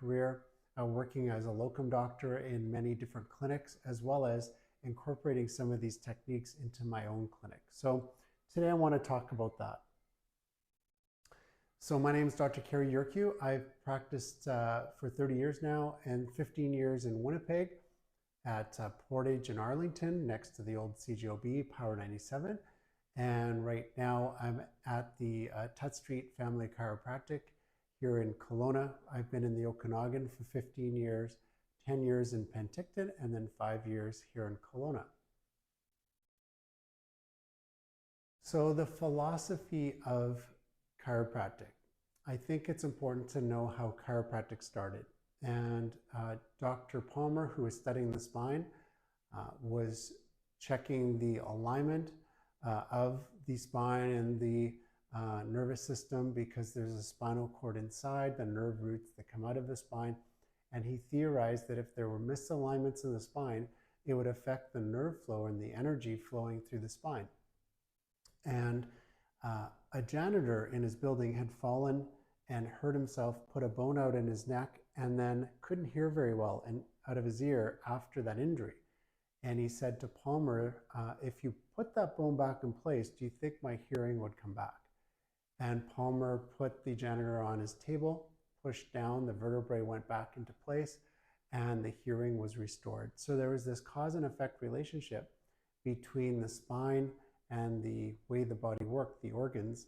career working as a locum doctor in many different clinics, as well as incorporating some of these techniques into my own clinic. So today I want to talk about that. So my name is Dr. Cary Yurkiw. I've practiced for 30 years now and 15 years in Winnipeg at Portage in Arlington next to the old CGOB, Power 97. And right now I'm at the Tut Street Family Chiropractic here in Kelowna. I've been in the Okanagan for 15 years, 10 years in Penticton, and then 5 years here in Kelowna. So the philosophy of chiropractic. I think it's important to know how chiropractic started. And Dr. Palmer, who was studying the spine, was checking the alignment of the spine and the nervous system, because there's a spinal cord inside, the nerve roots that come out of the spine. And he theorized that if there were misalignments in the spine, it would affect the nerve flow and the energy flowing through the spine. And a janitor in his building had fallen and hurt himself, put a bone out in his neck, and then couldn't hear very well and out of his ear after that injury. And he said to Palmer, if you put that bone back in place, do you think my hearing would come back? And Palmer put the janitor on his table, pushed down, the vertebrae went back into place, and the hearing was restored. So there was this cause and effect relationship between the spine and the way the body worked, the organs,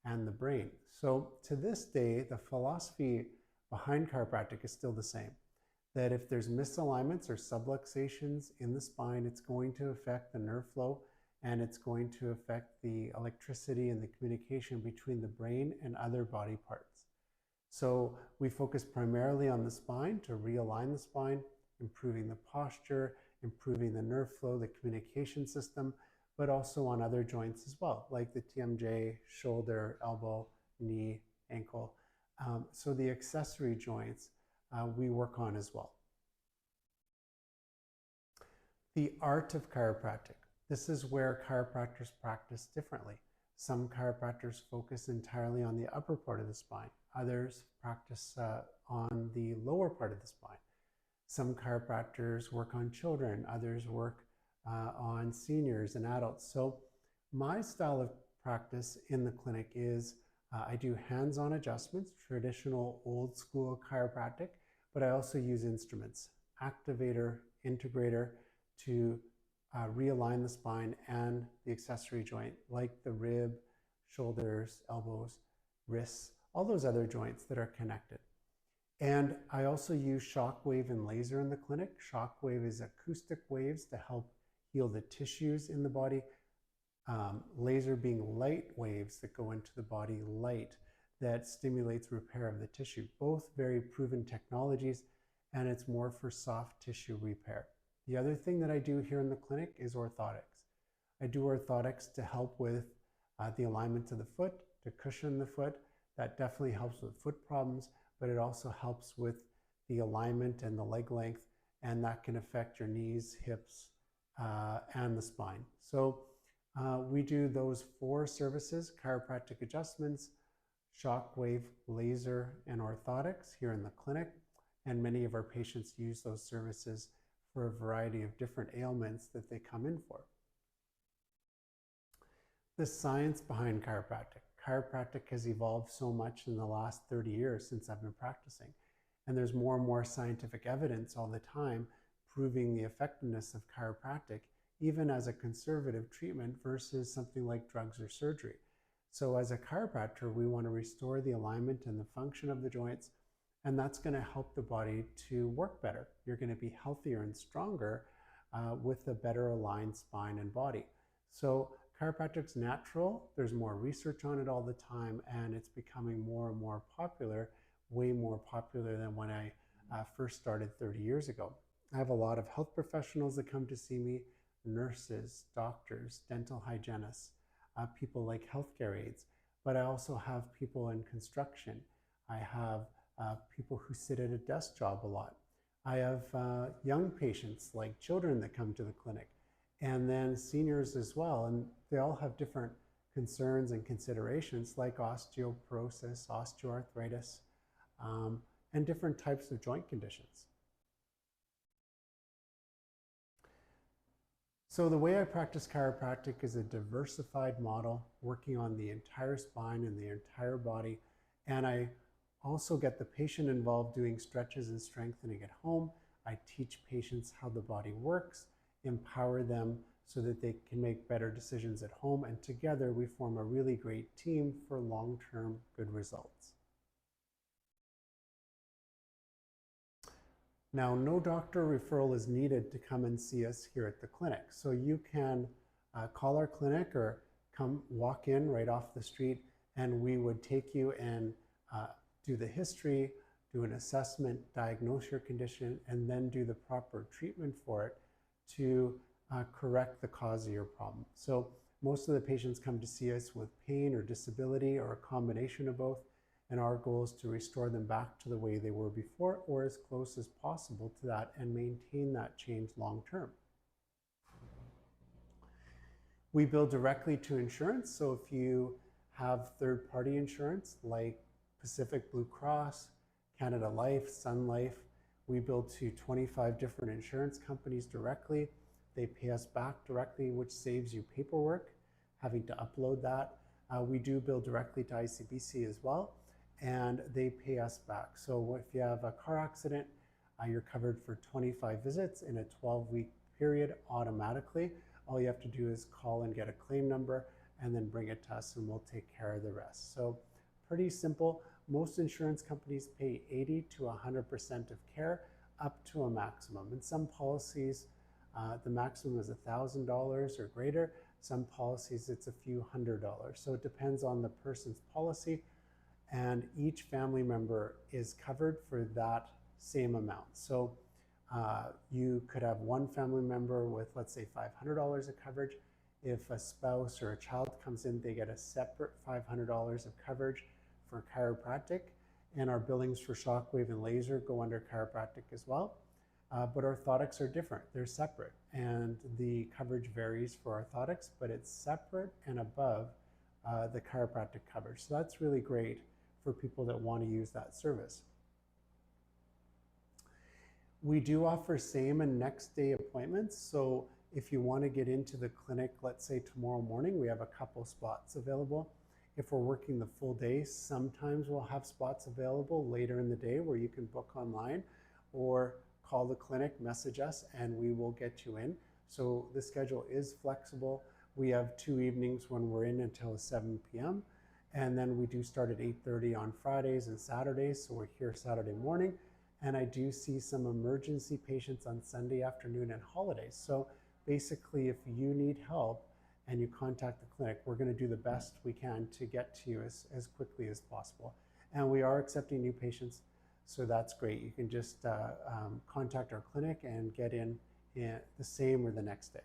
and the brain. So to this day, the philosophy behind chiropractic is still the same. That if there's misalignments or subluxations in the spine, it's going to affect the nerve flow, and it's going to affect the electricity and the communication between the brain and other body parts. So we focus primarily on the spine to realign the spine, improving the posture, improving the nerve flow, the communication system, but also on other joints as well, like the TMJ, shoulder, elbow, knee, ankle. So the accessory joints we work on as well. The art of chiropractic. This is where chiropractors practice differently. Some chiropractors focus entirely on the upper part of the spine. Others practice on the lower part of the spine. Some chiropractors work on children. Others work on seniors and adults. So my style of practice in the clinic is I do hands-on adjustments, traditional old school chiropractic, but I also use instruments, activator, integrator, to realign the spine and the accessory joint, like the rib, shoulders, elbows, wrists, all those other joints that are connected. And I also use shockwave and laser in the clinic. Shockwave is acoustic waves to help heal the tissues in the body. Laser being light waves that go into the body, light that stimulates repair of the tissue. Both very proven technologies, and it's more for soft tissue repair. The other thing that I do here in the clinic is orthotics. I do orthotics to help with the alignment of the foot, to cushion the foot. That definitely helps with foot problems, but it also helps with the alignment and the leg length, and that can affect your knees, hips, and the spine. So we do those 4 services: chiropractic adjustments, shockwave, laser, and orthotics here in the clinic. And many of our patients use those services for a variety of different ailments that they come in for. The science behind chiropractic. Chiropractic has evolved so much in the last 30 years since I've been practicing. And there's more and more scientific evidence all the time proving the effectiveness of chiropractic, even as a conservative treatment versus something like drugs or surgery. So as a chiropractor, we want to restore the alignment and the function of the joints, and that's going to help the body to work better. You're going to be healthier and stronger with a better aligned spine and body. So chiropractic's natural. There's more research on it all the time, and it's becoming more and more popular, way more popular than when I first started 30 years ago. I have a lot of health professionals that come to see me, nurses, doctors, dental hygienists, people like healthcare aides, but I also have people in construction. I have people who sit at a desk job a lot. I have young patients like children that come to the clinic, and then seniors as well, and they all have different concerns and considerations like osteoporosis, osteoarthritis, and different types of joint conditions. So the way I practice chiropractic is a diversified model, working on the entire spine and the entire body. And I also get the patient involved doing stretches and strengthening at home. I teach patients how the body works, empower them so that they can make better decisions at home. And together we form a really great team for long-term good results. Now, no doctor referral is needed to come and see us here at the clinic. So you can call our clinic or come walk in right off the street, and we would take you and do the history, do an assessment, diagnose your condition, and then do the proper treatment for it to correct the cause of your problem. So most of the patients come to see us with pain or disability or a combination of both. And our goal is to restore them back to the way they were before, or as close as possible to that, and maintain that change long term. We bill directly to insurance. So if you have third-party insurance like Pacific Blue Cross, Canada Life, Sun Life, we bill to 25 different insurance companies directly. They pay us back directly, which saves you paperwork, having to upload that. We do bill directly to ICBC as well, and they pay us back. So if you have a car accident, you're covered for 25 visits in a 12-week period automatically. All you have to do is call and get a claim number and then bring it to us, and we'll take care of the rest. So pretty simple. Most insurance companies pay 80 to 100% of care up to a maximum. In some policies, the maximum is $1,000 or greater. Some policies, it's a few $100s. So it depends on the person's policy, and each family member is covered for that same amount. So you could have one family member with, let's say, $500 of coverage. If a spouse or a child comes in, they get a separate $500 of coverage for chiropractic, and our billings for shockwave and laser go under chiropractic as well. But orthotics are different. They're separate, and the coverage varies for orthotics, but it's separate and above the chiropractic coverage. So that's really great for people that want to use that service. We do offer same and next day appointments. So if you want to get into the clinic, let's say tomorrow morning, we have a couple spots available. If we're working the full day, sometimes we'll have spots available later in the day where you can book online, or call the clinic, message us, and we will get you in. So the schedule is flexible. We have 2 evenings when we're in until 7 p.m. And then we do start at 8:30 on Fridays and Saturdays. So we're here Saturday morning. And I do see some emergency patients on Sunday afternoon and holidays. So basically, if you need help and you contact the clinic, we're going to do the best we can to get to you as quickly as possible. And we are accepting new patients, so that's great. You can just contact our clinic and get in the same or the next day.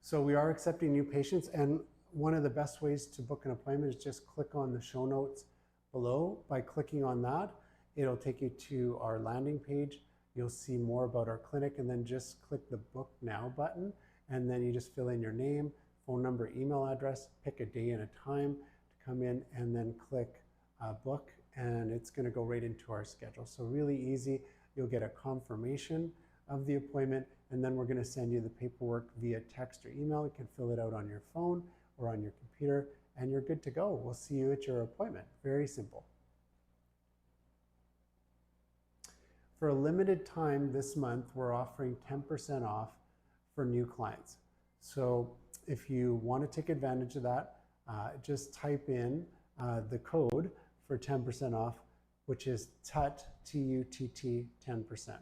So we are accepting new patients, and one of the best ways to book an appointment is just click on the show notes below. By clicking on that, it'll take you to our landing page. You'll see more about our clinic, and then just click the Book Now button, and then you just fill in your name, phone number, email address, pick a day and a time to come in, and then click Book, and it's going to go right into our schedule. So really easy. You'll get a confirmation of the appointment, and then we're going to send you the paperwork via text or email. You can fill it out on your phone or on your computer, and you're good to go. We'll see you at your appointment. Very simple. For a limited time this month, we're offering 10% off for new clients. So if you want to take advantage of that, just type in the code for 10% off, which is TUTT, T-U-T-T, 10%.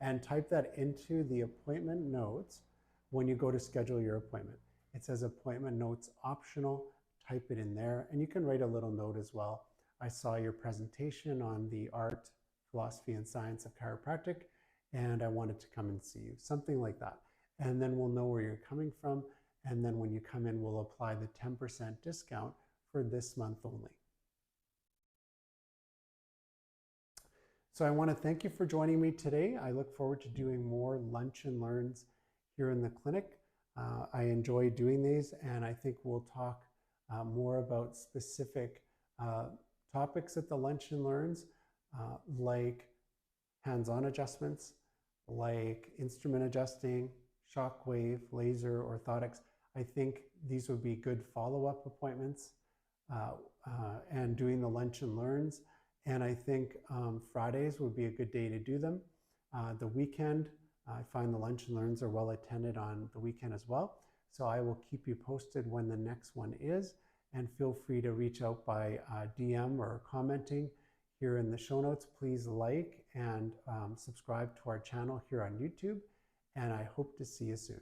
And type that into the appointment notes when you go to schedule your appointment. It says appointment notes optional. Type it in there, and you can write a little note as well. I saw your presentation on the art, philosophy, and science of chiropractic, and I wanted to come and see you. Something like that. And then we'll know where you're coming from, and then when you come in, we'll apply the 10% discount for this month only. So I want to thank you for joining me today. I look forward to doing more lunch and learns here in the clinic. I enjoy doing these, and I think we'll talk more about specific Topics at the Lunch and Learns, like hands-on adjustments, like instrument adjusting, shockwave, laser, orthotics. I think these would be good follow-up appointments, and doing the Lunch and Learns. And I think Fridays would be a good day to do them. The weekend, I find the Lunch and Learns are well attended on the weekend as well. So I will keep you posted when the next one is, and feel free to reach out by DM or commenting here in the show notes. Please like and subscribe to our channel here on YouTube, and I hope to see you soon.